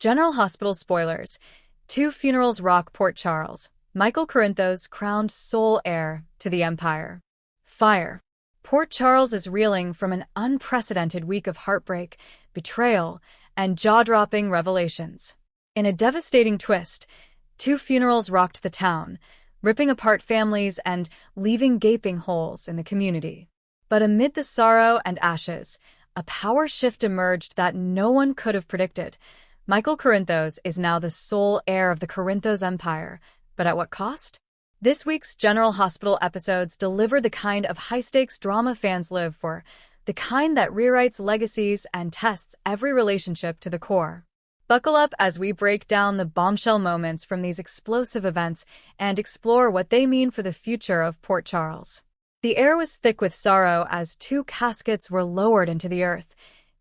General Hospital spoilers. Two funerals rock Port Charles. Michael Corinthos crowned sole heir to the empire. Fire. Port Charles is reeling from an unprecedented week of heartbreak, betrayal, and jaw-dropping revelations. In a devastating twist, two funerals rocked the town, ripping apart families and leaving gaping holes in the community. But amid the sorrow and ashes, a power shift emerged that no one could have predicted. Michael Corinthos is now the sole heir of the Corinthos Empire, but at what cost? This week's General Hospital episodes deliver the kind of high-stakes drama fans live for, the kind that rewrites legacies and tests every relationship to the core. Buckle up as we break down the bombshell moments from these explosive events and explore what they mean for the future of Port Charles. The air was thick with sorrow as two caskets were lowered into the earth,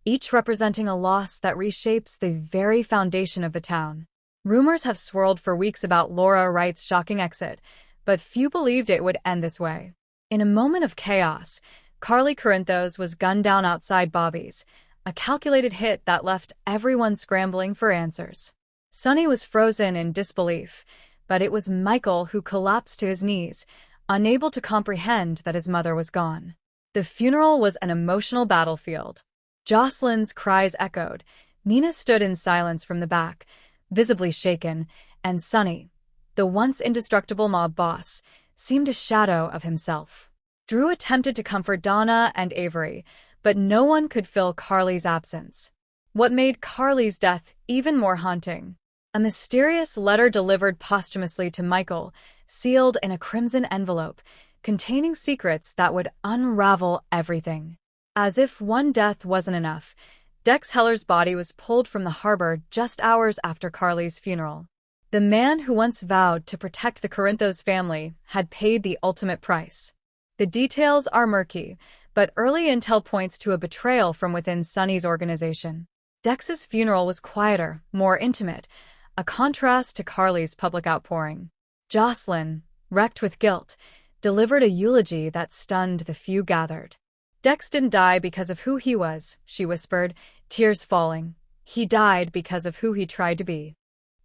each representing a loss that reshapes the very foundation of the town. Rumors have swirled for weeks about Laura Wright's shocking exit, but few believed it would end this way. In a moment of chaos, Carly Corinthos was gunned down outside Bobby's, a calculated hit that left everyone scrambling for answers. Sonny was frozen in disbelief, but it was Michael who collapsed to his knees, unable to comprehend that his mother was gone. The funeral was an emotional battlefield. Jocelyn's cries echoed. Nina stood in silence from the back, visibly shaken, and Sonny, the once indestructible mob boss, seemed a shadow of himself. Drew attempted to comfort Donna and Avery, but no one could fill Carly's absence. What made Carly's death even more haunting? A mysterious letter delivered posthumously to Michael, sealed in a crimson envelope, containing secrets that would unravel everything. As if one death wasn't enough, Dex Heller's body was pulled from the harbor just hours after Carly's funeral. The man who once vowed to protect the Corinthos family had paid the ultimate price. The details are murky, but early intel points to a betrayal from within Sonny's organization. Dex's funeral was quieter, more intimate, a contrast to Carly's public outpouring. Jocelyn, wrecked with guilt, delivered a eulogy that stunned the few gathered. Dex didn't die because of who he was, she whispered, tears falling. He died because of who he tried to be.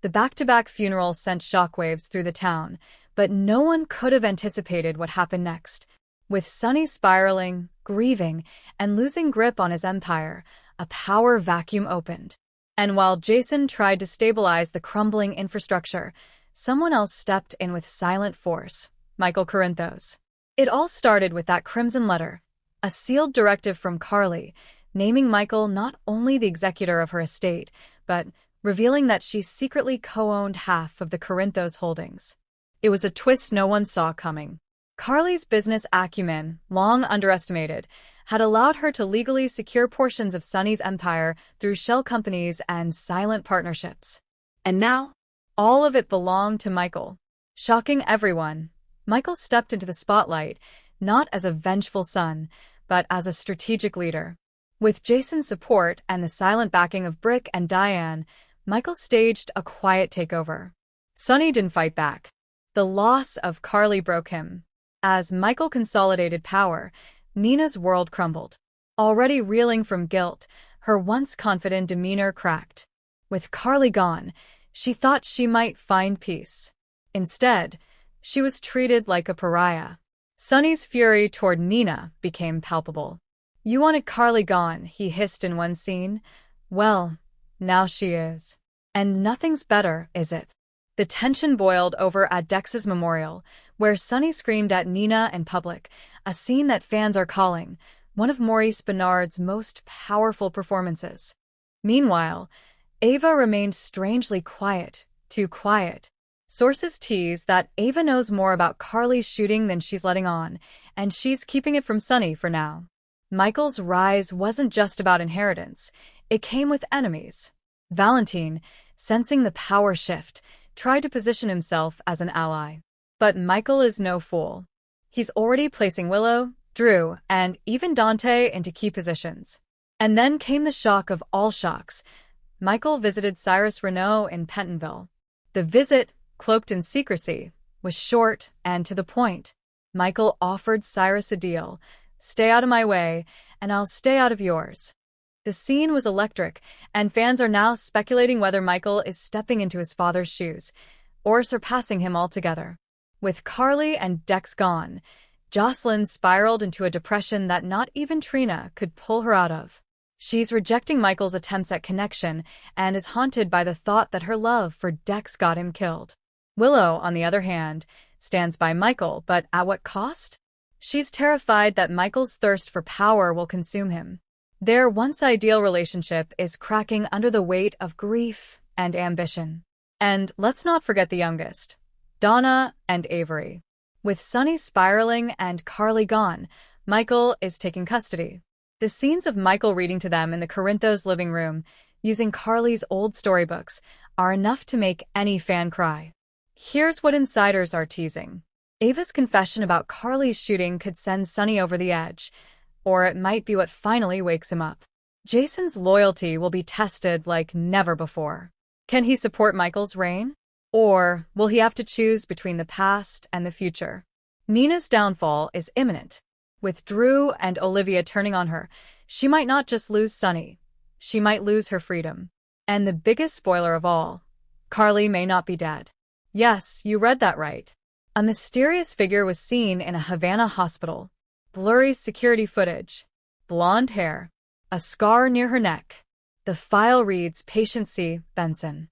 The back-to-back funerals sent shockwaves through the town, but no one could have anticipated what happened next. With Sonny spiraling, grieving, and losing grip on his empire, a power vacuum opened. And while Jason tried to stabilize the crumbling infrastructure, someone else stepped in with silent force, Michael Corinthos. It all started with that crimson letter, a sealed directive from Carly, naming Michael not only the executor of her estate, but revealing that she secretly co-owned half of the Corinthos holdings. It was a twist no one saw coming. Carly's business acumen, long underestimated, had allowed her to legally secure portions of Sonny's empire through shell companies and silent partnerships. And now, all of it belonged to Michael. Shocking everyone, Michael stepped into the spotlight, not as a vengeful son, but as a strategic leader. With Jason's support and the silent backing of Brick and Diane, Michael staged a quiet takeover. Sonny didn't fight back. The loss of Carly broke him. As Michael consolidated power, Nina's world crumbled. Already reeling from guilt, her once confident demeanor cracked. With Carly gone, she thought she might find peace. Instead, she was treated like a pariah. Sonny's fury toward Nina became palpable. "You wanted Carly gone," he hissed in one scene. "Well, now she is. And nothing's better, is it?" The tension boiled over at Dex's memorial, where Sonny screamed at Nina in public, a scene that fans are calling one of Maurice Benard's most powerful performances. Meanwhile, Ava remained strangely quiet, too quiet. Sources tease that Ava knows more about Carly's shooting than she's letting on, and she's keeping it from Sonny for now. Michael's rise wasn't just about inheritance, it came with enemies. Valentine, sensing the power shift, tried to position himself as an ally. But Michael is no fool. He's already placing Willow, Drew, and even Dante into key positions. And then came the shock of all shocks. Michael visited Cyrus Renaud in Pentonville. The visit, cloaked in secrecy, was short and to the point. Michael offered Cyrus a deal: "Stay out of my way, and I'll stay out of yours." The scene was electric, and fans are now speculating whether Michael is stepping into his father's shoes or surpassing him altogether. With Carly and Dex gone, Jocelyn spiraled into a depression that not even Trina could pull her out of. She's rejecting Michael's attempts at connection and is haunted by the thought that her love for Dex got him killed. Willow, on the other hand, stands by Michael, but at what cost? She's terrified that Michael's thirst for power will consume him. Their once-ideal relationship is cracking under the weight of grief and ambition. And let's not forget the youngest, Donna and Avery. With Sunny spiraling and Carly gone, Michael is taking custody. The scenes of Michael reading to them in the Corinthos living room, using Carly's old storybooks, are enough to make any fan cry. Here's what insiders are teasing. Ava's confession about Carly's shooting could send Sunny over the edge, or it might be what finally wakes him up. Jason's loyalty will be tested like never before. Can he support Michael's reign? Or will he have to choose between the past and the future? Nina's downfall is imminent. With Drew and Olivia turning on her, she might not just lose Sunny, she might lose her freedom. And the biggest spoiler of all, Carly may not be dead. Yes, you read that right. A mysterious figure was seen in a Havana hospital. Blurry security footage. Blonde hair. A scar near her neck. The file reads Patient C. Benson.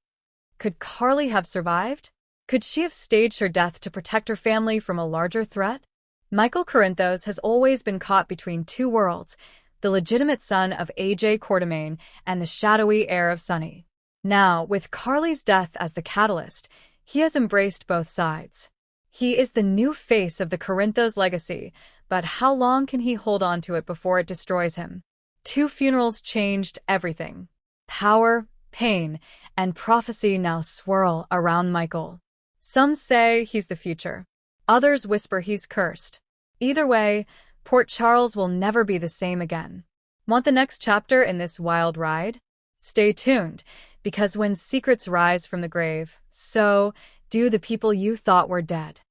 Could Carly have survived? Could she have staged her death to protect her family from a larger threat? Michael Corinthos has always been caught between two worlds, the legitimate son of A.J. Quartermain and the shadowy heir of Sunny. Now, with Carly's death as the catalyst, he has embraced both sides. He is the new face of the Corinthos legacy, but how long can he hold on to it before it destroys him? Two funerals changed everything. Power, pain, and prophecy now swirl around Michael. Some say he's the future. Others whisper he's cursed. Either way, Port Charles will never be the same again. Want the next chapter in this wild ride? Stay tuned, because when secrets rise from the grave, so do the people you thought were dead.